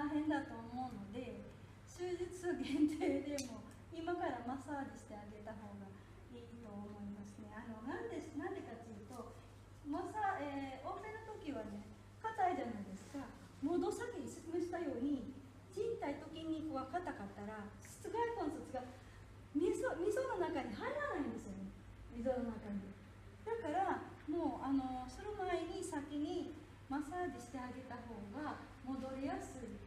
大変だと思うので、数日限定でも今からマッサージしてあげた方がいいと思いますね。なんでかというと、欧米の時はね、硬いじゃないですか。もうさっき説明したように、人体と筋肉は硬かったら、頭蓋骨が溝の中に入らないんですよね。溝の中に。だからもうする前に先にマッサージしてあげた方が戻りやすい、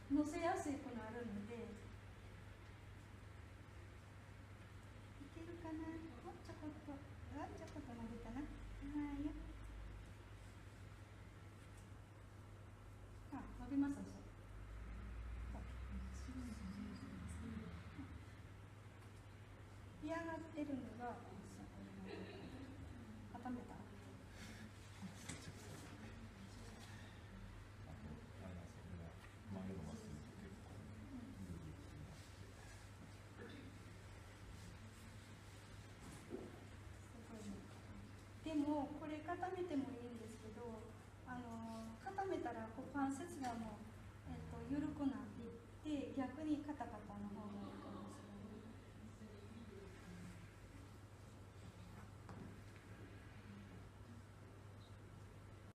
乗せやすくなるので。いけるかな。もうちょこっと伸びたな。はいよ。伸びますでしょ。嫌がってるのが固めた。でもこれ固めても